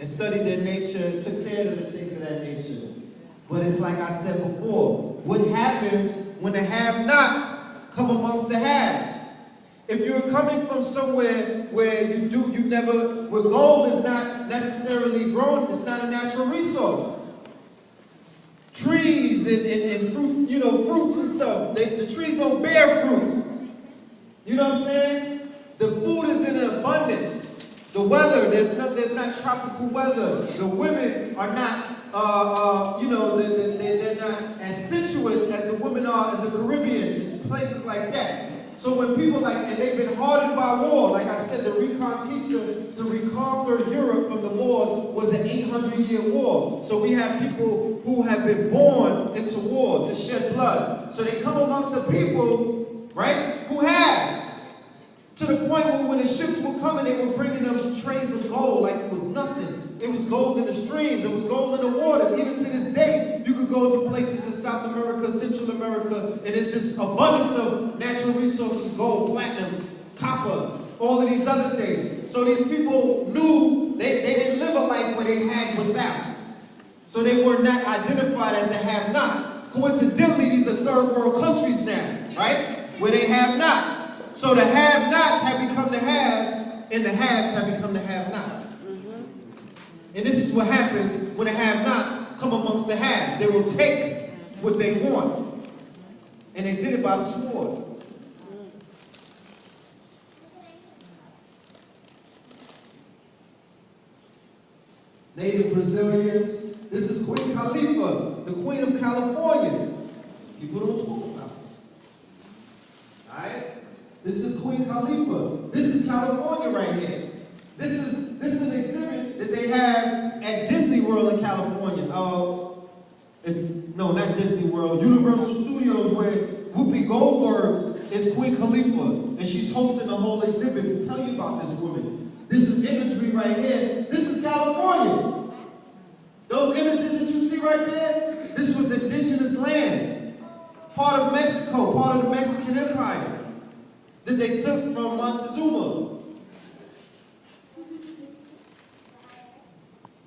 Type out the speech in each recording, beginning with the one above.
and studied their nature, took care of the things of that nature. But it's like I said before, what happens when the have-nots come amongst the haves? If you're coming from somewhere where where gold is not necessarily grown, it's not a natural resource. Trees and fruit, fruits and stuff, the trees don't bear fruits. You know what I'm saying? The food is in abundance. The weather, there's not tropical weather. The women are not, they're not as sensuous as the women are in the Caribbean, and places like that. So when people and they've been hardened by war, like I said, the Reconquista, to reconquer Europe from the Moors was an 800-year war. So we have people who have been born into war, to shed blood. So they come amongst the people, right, who have. To the point where when the ships were coming, they were bringing them trays of gold like it was nothing. It was gold in the streams. It was gold in the waters. Even to this day, you could go to places in South America, Central America, and it's just abundance of natural resources, gold, platinum, copper, all of these other things. So these people knew they didn't live a life where they had without. So they were not identified as the have-nots. Coincidentally, these are third world countries now, right? Where they have not. So the have-nots have become the haves, and the haves have become the have-nots. And this is what happens when the have-nots come amongst the haves. They will take what they want. And they did it by the sword. Native Brazilians. This is Queen Khalifa, the Queen of California. People don't talk about it. Alright? This is Queen Khalifa. This is California right here. This is an exhibit that they have at Disney World in California. No, not Disney World. Universal Studios, where Whoopi Goldberg is Queen Khalifa, and she's hosting a whole exhibit to tell you about this woman. This is imagery right here. This is California. Those images that you see right there, this was indigenous land, part of Mexico, part of the Mexican Empire, that they took from Montezuma.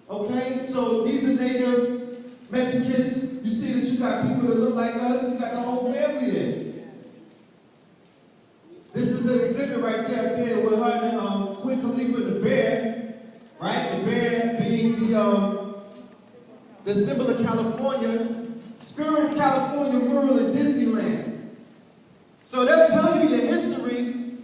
Okay, so these are native Mexicans. You see that you got people that look like us. You got the whole family there. This is the exhibit right there, up there with her and Queen Khalifa and the bear, right? The bear being the symbol of California, Spirit of California mural in Disneyland. So they'll tell you your history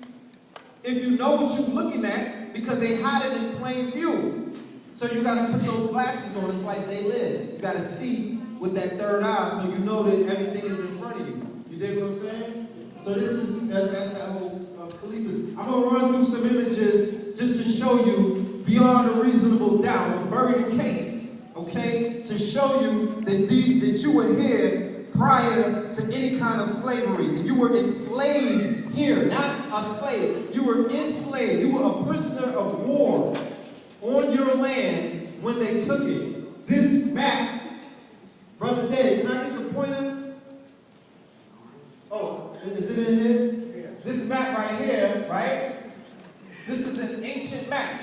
if you know what you're looking at, because they hide it in plain view. So you got to put those glasses on. It's like they live. You got to see with that third eye, so you know that everything is in front of you. You dig what I'm saying? So that's that whole Khalifa. I'm going to run through some images just to show you beyond a reasonable doubt. I'm bury the case, okay, to show you that you were here prior to any kind of slavery. And you were enslaved here, not a slave. You were enslaved. You were a prisoner of war on your land when they took it. This map, Brother Dave, can I get the pointer? Oh, is it in here? Yes. This map right here, right? This is an ancient map.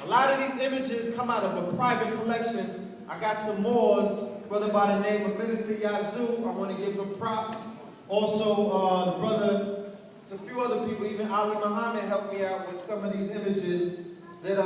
A lot of these images come out of a private collection. I got some Moors, brother by the name of Minister Yazoo. I want to give him props. Also, the brother, a few other people, even Ali Muhammad helped me out with some of these images that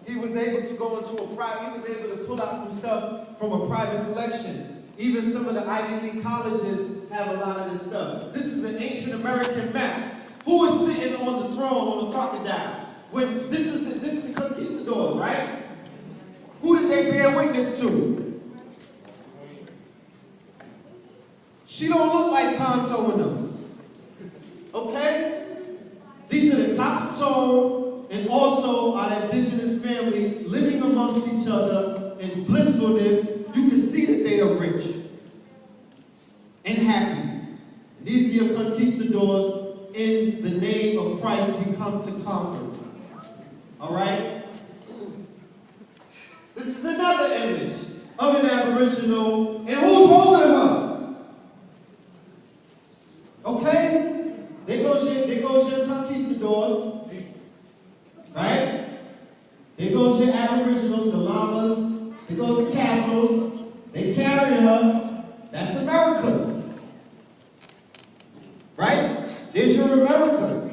he was able to go into he was able to pull out some stuff from a private collection. Even some of the Ivy League colleges have a lot of this stuff. This is an ancient American map. Who is sitting on the throne on the crocodile? When this is the conquistadors, right? Who did they bear witness to? She don't look like Tonto and them. Okay? These are the Coptone and also our indigenous family living amongst each other in blissfulness. You can see that they are rich and happy. These are your conquistadors. In the name of Christ, we come to conquer. All right? This is another image of an Aboriginal, and who's holding her? Okay? There goes your conquistadors. Right? There goes your aboriginals, the llamas, they go to castles, they carry her. That's America. Right? There's your America.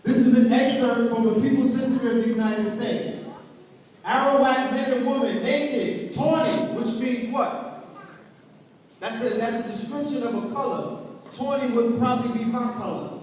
This is an excerpt from the People's History of the United States. Arawak men and women, naked, tawny, which means what? That's a description of a color. Tawny would probably be my color.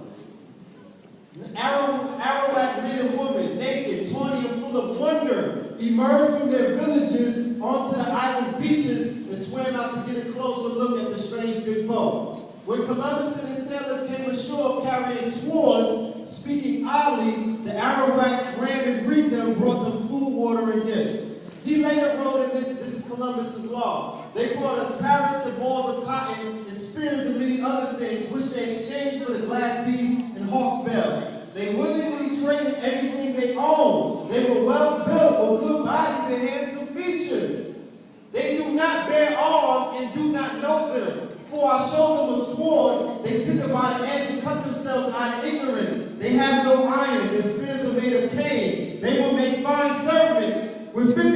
Arawak men and women, naked, tawny, and full of wonder, emerged from their villages onto the island's beaches and swam out to get a closer look at the strange big boat. When Columbus and his sailors came ashore carrying swords, speaking oddly, the Arawaks ran and greeted them, brought them food, water, and gifts. He later wrote in this is Columbus's law. They brought us parrots and balls of cotton and spears and many other things, which they exchanged for the glass beads and hawk's bells. They willingly traded everything they owned. They were well built with good bodies and handsome features. They do not bear arms and do not know them. For I showed them a sword, they took it by the edge and cut themselves out of ignorance. They have no iron, their spears are made of cane. They will make fine servants. With 50